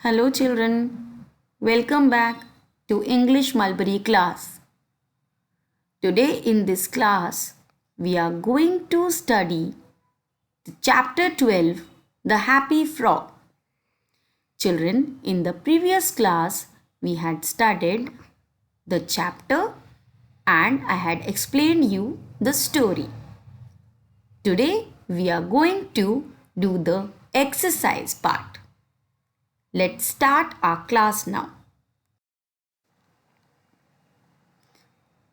Hello children, welcome back to English Mulberry class. Today in this class, we are going to study the chapter 12, The Happy Frog. Children, in the previous class, we had studied the chapter and I had explained you the story. Today, we are going to do the exercise part. Let's start our class now.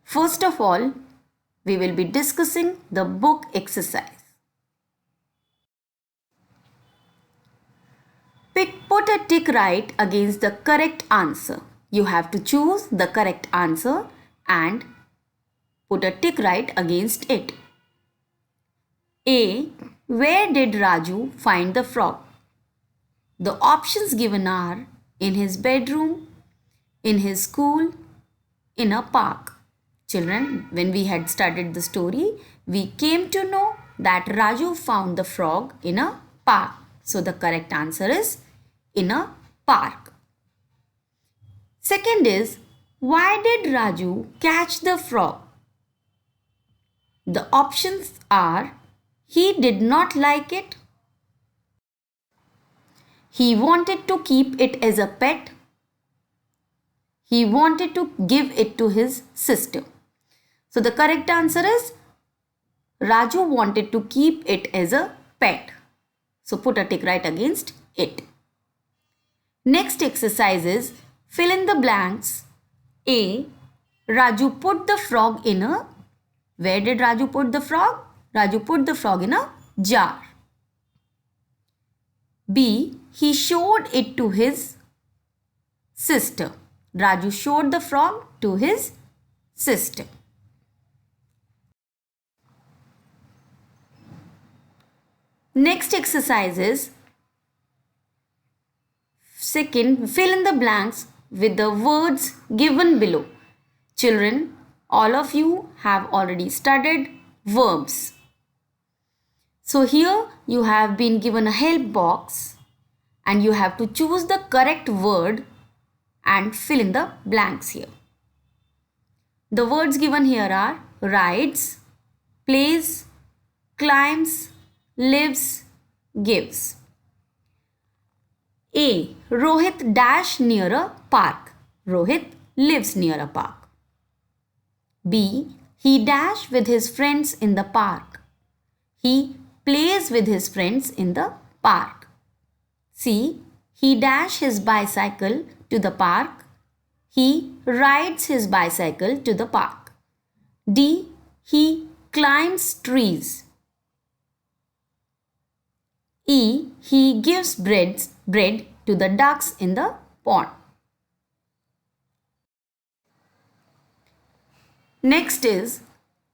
First of all, we will be discussing the book exercise. Put a tick right against the correct answer. You have to choose the correct answer and put a tick right against it. A. Where did Raju find the frog? The options given are in his bedroom, in his school, in a park. Children, when we had studied the story, we came to know that Raju found the frog in a park. So the correct answer is in a park. Second is, why did Raju catch the frog? The options are, he did not like it, he wanted to keep it as a pet, he wanted to give it to his sister. So the correct answer is Raju wanted to keep it as a pet. So put a tick right against it. Next exercise is fill in the blanks. A. Raju put the frog in a. Where did Raju put the frog? Raju put the frog in a jar. B. He showed it to his sister. Raju showed the frog to his sister. Next exercise is second, fill in the blanks with the words given below. Children, all of you have already studied verbs. So here you have been given a help box and you have to choose the correct word and fill in the blanks here. The words given here are rides, plays, climbs, lives, gives. A. Rohit dash near a park. Rohit lives near a park. B. He dash with his friends in the park. He plays with his friends in the park. C. He dash his bicycle to the park. He rides his bicycle to the park. D. He climbs trees. E. He gives bread to the ducks in the pond. Next is,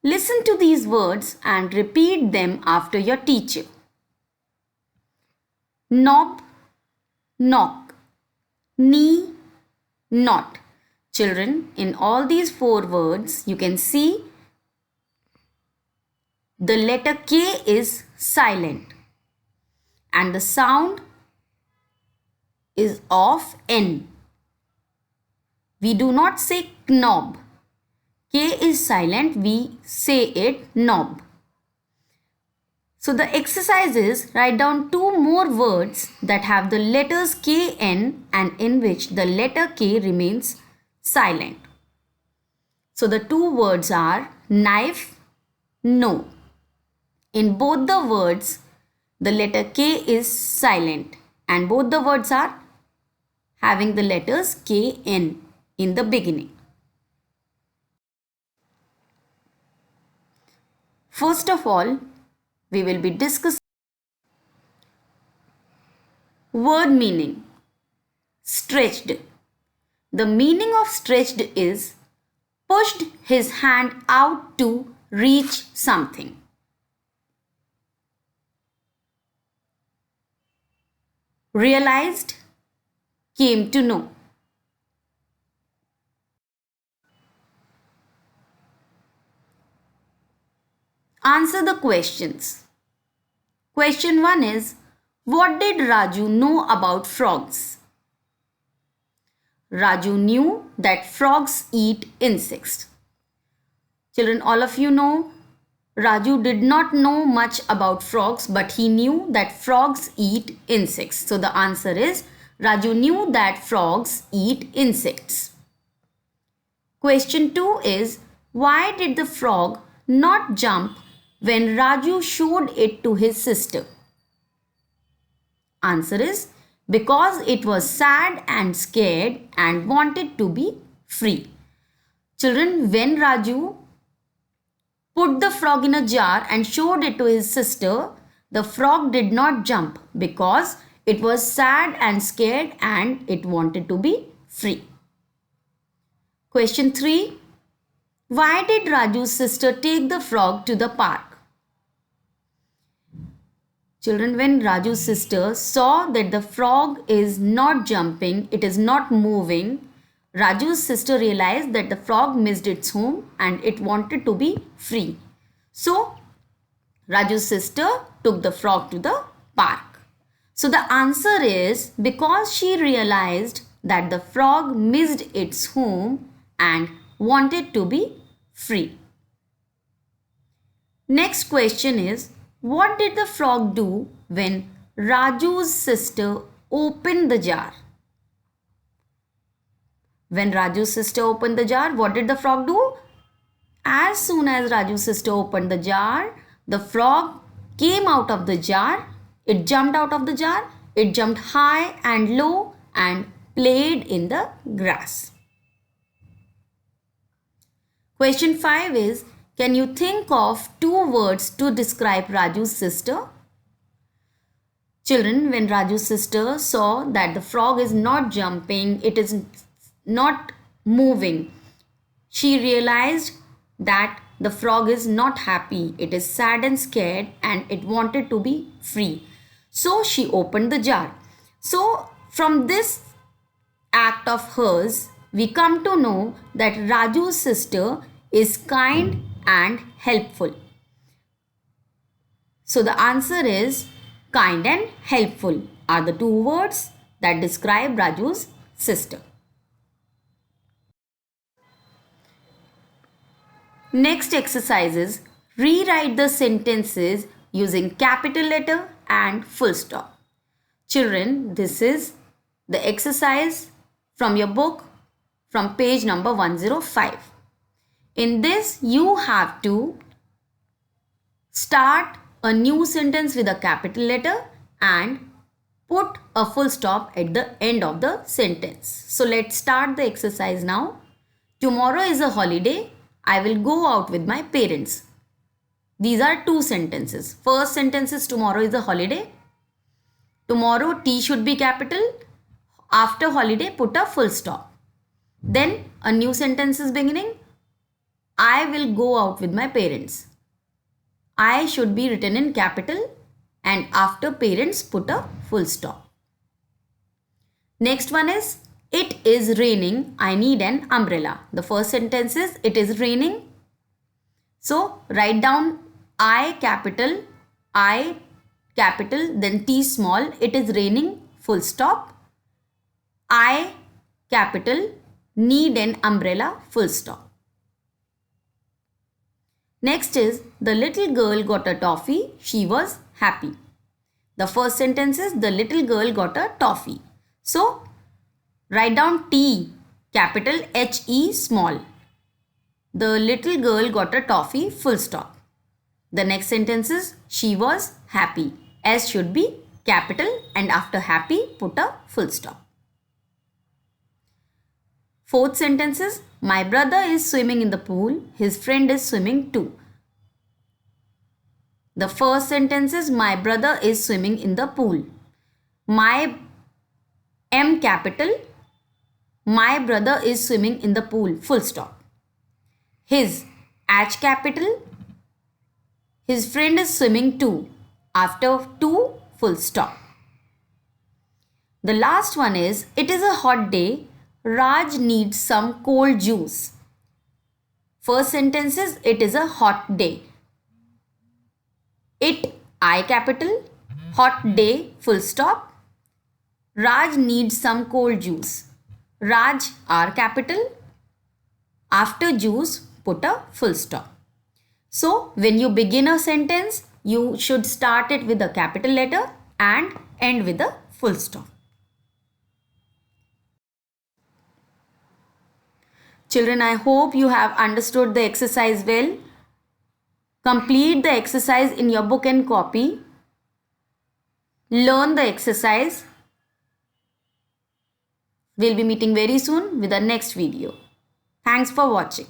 listen to these words and repeat them after your teacher. Knob, knock. Knee, knot. Children, in all these four words, you can see the letter K is silent and the sound is of N. We do not say knob. K is silent, we say it knob. So the exercise is write down two more words that have the letters KN and in which the letter K remains silent. So the two words are knife, no. In both the words, the letter K is silent and both the words are having the letters KN in the beginning. First of all, we will be discussing word meaning. Stretched. The meaning of stretched is pushed his hand out to reach something. Realized, came to know. Answer the questions. Question 1 is, what did Raju know about frogs? Raju knew that frogs eat insects. Children, all of you know Raju did not know much about frogs, but he knew that frogs eat insects. So the answer is Raju knew that frogs eat insects. Question 2 is, why did the frog not jump when Raju showed it to his sister? Answer is because it was sad and scared and wanted to be free. Children, when Raju put the frog in a jar and showed it to his sister, the frog did not jump because it was sad and scared and it wanted to be free. Question 3. Why did Raju's sister take the frog to the park? Children, when Raju's sister saw that the frog is not jumping, it is not moving, Raju's sister realized that the frog missed its home and it wanted to be free. So, Raju's sister took the frog to the park. So, the answer is because she realized that the frog missed its home and wanted to be free. Next question is, what did the frog do when Raju's sister opened the jar? When Raju's sister opened the jar, what did the frog do? As soon as Raju's sister opened the jar, the frog came out of the jar. It jumped out of the jar. It jumped high and low and played in the grass. Question 5 is, can you think of 2 words to describe Raju's sister? Children, when Raju's sister saw that the frog is not jumping, it is not moving, she realized that the frog is not happy. It is sad and scared and it wanted to be free. So she opened the jar. So from this act of hers, we come to know that Raju's sister is kind and helpful. So the answer is kind and helpful are the 2 words that describe Raju's sister. Next exercise is rewrite the sentences using capital letter and full stop. Children, this is the exercise from your book from page number 105. In this, you have to start a new sentence with a capital letter and put a full stop at the end of the sentence. So let's start the exercise now. Tomorrow is a holiday. I will go out with my parents. These are 2 sentences. First sentence is tomorrow is a holiday. Tomorrow, T should be capital. After holiday, put a full stop. Then a new sentence is beginning. I will go out with my parents. I should be written in capital and after parents put a full stop. Next one is it is raining. I need an umbrella. The first sentence is it is raining. So write down I capital, then T small. It is raining, full stop. I capital, need an umbrella, full stop. Next is the little girl got a toffee. She was happy. The first sentence is the little girl got a toffee. So write down T capital, H-E small. The little girl got a toffee, full stop. The next sentence is she was happy. S should be capital and after happy put a full stop. Fourth sentence is my brother is swimming in the pool. His friend is swimming too. The first sentence is my brother is swimming in the pool. My M capital. My brother is swimming in the pool, full stop. His H capital. His friend is swimming too. After two, full stop. The last one is it is a hot day. Raj needs some cold juice. First sentence is it is a hot day. It I capital. Hot day, full stop. Raj needs some cold juice. Raj R capital. After juice, put a full stop. So when you begin a sentence, you should start it with a capital letter and end with a full stop. Children, I hope you have understood the exercise well. Complete the exercise in your book and copy. Learn the exercise. We'll be meeting very soon with our next video. Thanks for watching.